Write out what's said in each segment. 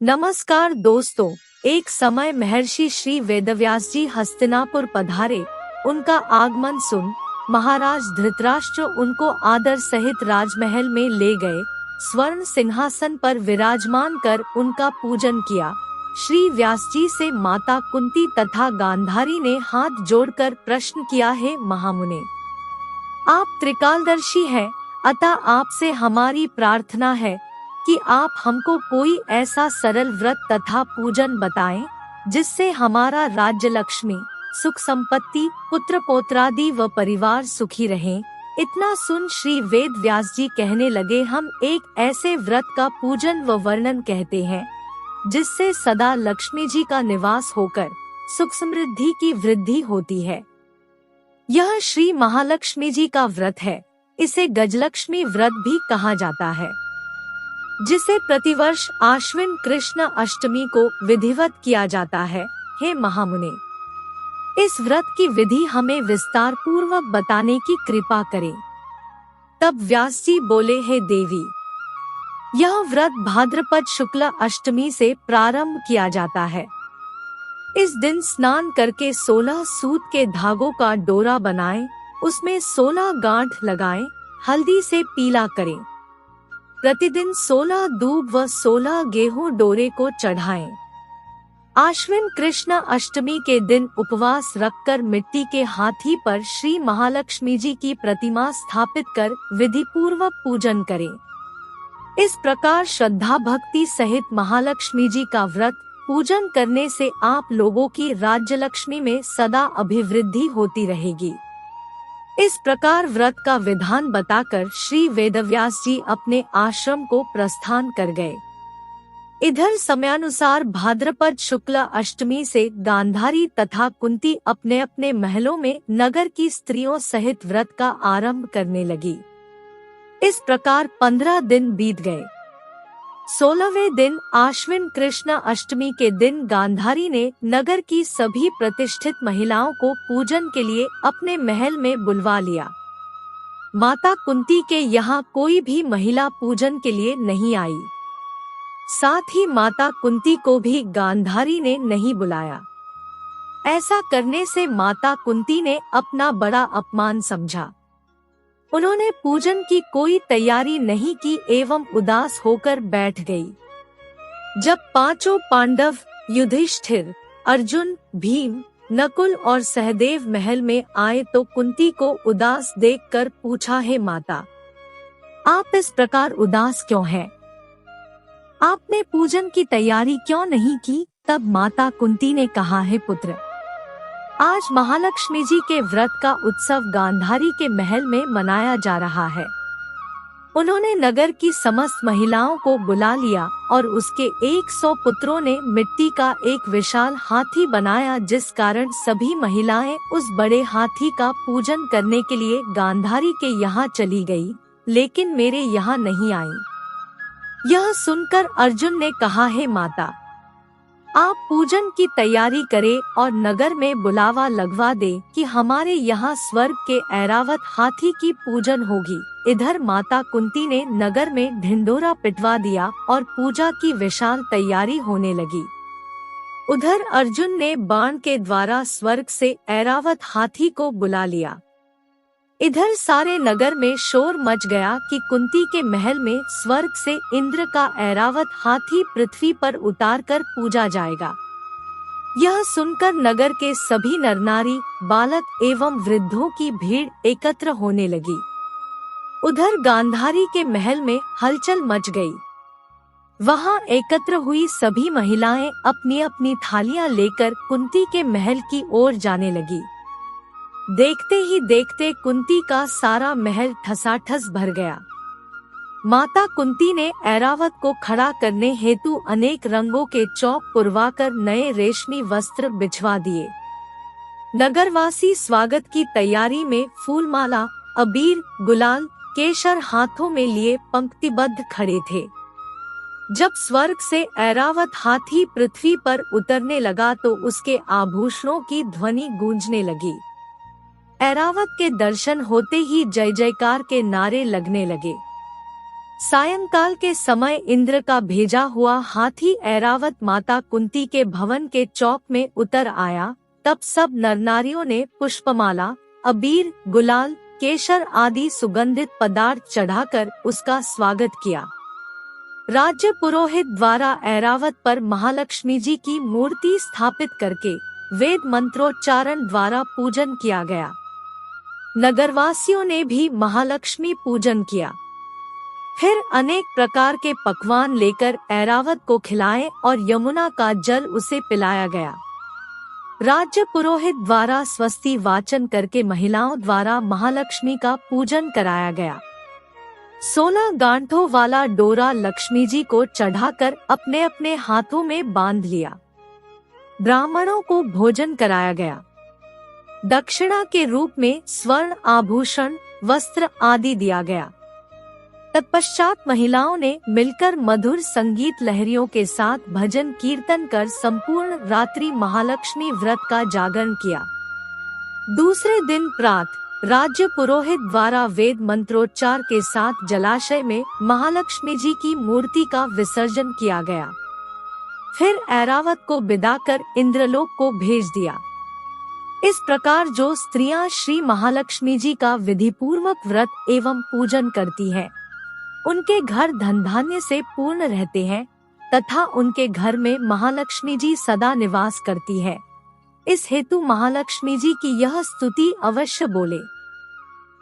नमस्कार दोस्तों, एक समय महर्षि श्री वेदव्यास जी हस्तिनापुर पधारे। उनका आगमन सुन महाराज धृतराष्ट्र उनको आदर सहित राजमहल में ले गए। स्वर्ण सिंहासन पर विराजमान कर उनका पूजन किया। श्री व्यास जी से माता कुंती तथा गांधारी ने हाथ जोड़कर प्रश्न किया, है महामुने, आप त्रिकालदर्शी हैं, अतः आपसे हमारी प्रार्थना है कि आप हमको कोई ऐसा सरल व्रत तथा पूजन बताएं जिससे हमारा राज्य लक्ष्मी, सुख संपत्ति, पुत्र पौत्रादि व परिवार सुखी रहें। इतना सुन श्री वेद व्यास जी कहने लगे, हम एक ऐसे व्रत का पूजन व वर्णन कहते हैं जिससे सदा लक्ष्मी जी का निवास होकर सुख समृद्धि की वृद्धि होती है। यह श्री महालक्ष्मी जी का व्रत है। इसे गजलक्ष्मी व्रत भी कहा जाता है, जिसे प्रतिवर्ष आश्विन कृष्ण अष्टमी को विधिवत किया जाता है। हे महामुने, इस व्रत की विधि हमें विस्तार पूर्वक बताने की कृपा करें। तब व्यास जी बोले, हे देवी, यह व्रत भाद्रपद शुक्ल अष्टमी से प्रारंभ किया जाता है। इस दिन स्नान करके 16 सूत के धागों का डोरा बनाएं, उसमें 16 गांठ लगाएं, हल्दी से पीला करें। प्रतिदिन 16 दूब व 16 गेहूं डोरे को चढ़ाएं। आश्विन कृष्ण अष्टमी के दिन उपवास रखकर मिट्टी के हाथी पर श्री महालक्ष्मी जी की प्रतिमा स्थापित कर विधि पूर्वक पूजन करें। इस प्रकार श्रद्धा भक्ति सहित महालक्ष्मी जी का व्रत पूजन करने से आप लोगों की राज्य लक्ष्मी में सदा अभिवृद्धि होती रहेगी। इस प्रकार व्रत का विधान बताकर श्री वेदव्यास जी अपने आश्रम को प्रस्थान कर गए। इधर समयानुसार भाद्रपद शुक्ल अष्टमी से गांधारी तथा कुंती अपने अपने महलों में नगर की स्त्रियों सहित व्रत का आरंभ करने लगी। इस प्रकार 15 दिन बीत गए। 16वें दिन आश्विन कृष्ण अष्टमी के दिन गांधारी ने नगर की सभी प्रतिष्ठित महिलाओं को पूजन के लिए अपने महल में बुलवा लिया। माता कुंती के यहाँ कोई भी महिला पूजन के लिए नहीं आई। साथ ही माता कुंती को भी गांधारी ने नहीं बुलाया। ऐसा करने से माता कुंती ने अपना बड़ा अपमान समझा। उन्होंने पूजन की कोई तैयारी नहीं की एवं उदास होकर बैठ गई। जब पांचों पांडव युधिष्ठिर, अर्जुन, भीम, नकुल और सहदेव महल में आए तो कुंती को उदास देखकर पूछा, हे माता, आप इस प्रकार उदास क्यों हैं? आपने पूजन की तैयारी क्यों नहीं की? तब माता कुंती ने कहा, हे पुत्र, आज महालक्ष्मी जी के व्रत का उत्सव गांधारी के महल में मनाया जा रहा है। उन्होंने नगर की समस्त महिलाओं को बुला लिया और उसके 100 पुत्रों ने मिट्टी का एक विशाल हाथी बनाया, जिस कारण सभी महिलाएं उस बड़े हाथी का पूजन करने के लिए गांधारी के यहाँ चली गई, लेकिन मेरे यहाँ नहीं आई। यह सुनकर अर्जुन ने कहा, हे माता, आप पूजन की तैयारी करें और नगर में बुलावा लगवा दे कि हमारे यहाँ स्वर्ग के ऐरावत हाथी की पूजन होगी। इधर माता कुंती ने नगर में ढिंढोरा पिटवा दिया और पूजा की विशाल तैयारी होने लगी। उधर अर्जुन ने बाण के द्वारा स्वर्ग से ऐरावत हाथी को बुला लिया। इधर सारे नगर में शोर मच गया कि कुंती के महल में स्वर्ग से इंद्र का ऐरावत हाथी पृथ्वी पर उतारकर पूजा जाएगा। यह सुनकर नगर के सभी नरनारी, बालक एवं वृद्धों की भीड़ एकत्र होने लगी। उधर गांधारी के महल में हलचल मच गई। वहां एकत्र हुई सभी महिलाएं अपनी अपनी थालियां लेकर कुंती के महल की ओर जाने लगी। देखते ही देखते कुंती का सारा महल ठसाठस भर गया। माता कुंती ने ऐरावत को खड़ा करने हेतु अनेक रंगों के चौक पुरवाकर नए रेशमी वस्त्र बिछवा दिए। नगरवासी स्वागत की तैयारी में फूलमाला, अबीर, गुलाल, केशर हाथों में लिए पंक्तिबद्ध खड़े थे। जब स्वर्ग से ऐरावत हाथी पृथ्वी पर उतरने लगा तो उसके आभूषणों की ध्वनि गूंजने लगी। ऐरावत के दर्शन होते ही जय जयकार के नारे लगने लगे। सायंकाल के समय इंद्र का भेजा हुआ हाथी ऐरावत माता कुंती के भवन के चौक में उतर आया। तब सब नरनारियों ने पुष्पमाला, अबीर, गुलाल, केशर आदि सुगंधित पदार्थ चढ़ाकर उसका स्वागत किया। राज्य पुरोहित द्वारा ऐरावत पर महालक्ष्मी जी की मूर्ति स्थापित करके वेद मंत्रोच्चारण द्वारा पूजन किया गया। नगरवासियों ने भी महालक्ष्मी पूजन किया। फिर अनेक प्रकार के पकवान लेकर ऐरावत को खिलाए और यमुना का जल उसे पिलाया गया। राज्य पुरोहित द्वारा स्वस्ति वाचन करके महिलाओं द्वारा महालक्ष्मी का पूजन कराया गया। 16 गांठों वाला डोरा लक्ष्मी जी को चढ़ाकर अपने अपने हाथों में बांध लिया। ब्राह्मणों को भोजन कराया गया। दक्षिणा के रूप में स्वर्ण आभूषण, वस्त्र आदि दिया गया। तत्पश्चात महिलाओं ने मिलकर मधुर संगीत लहरियों के साथ भजन कीर्तन कर संपूर्ण रात्रि महालक्ष्मी व्रत का जागरण किया। दूसरे दिन प्रातः राज्य पुरोहित द्वारा वेद मंत्रोच्चार के साथ जलाशय में महालक्ष्मी जी की मूर्ति का विसर्जन किया गया। फिर ऐरावत को विदा कर इंद्रलोक को भेज दिया। इस प्रकार जो स्त्रियां श्री महालक्ष्मी जी का विधिपूर्वक व्रत एवं पूजन करती हैं, उनके घर धन धान्य से पूर्ण रहते हैं तथा उनके घर में महालक्ष्मी जी सदा निवास करती है। इस हेतु महालक्ष्मी जी की यह स्तुति अवश्य बोले।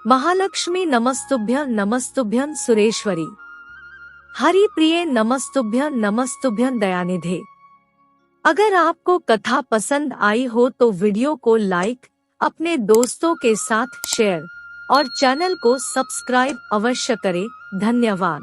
महालक्ष्मी नमस्तुभ्यं नमस्तुभ्यं सुरेश्वरी, हरि प्रिय नमस्तुभ्यं नमस्तुभ्यं दयानिधे। अगर आपको कथा पसंद आई हो तो वीडियो को लाइक, अपने दोस्तों के साथ शेयर और चैनल को सब्सक्राइब अवश्य करें। धन्यवाद।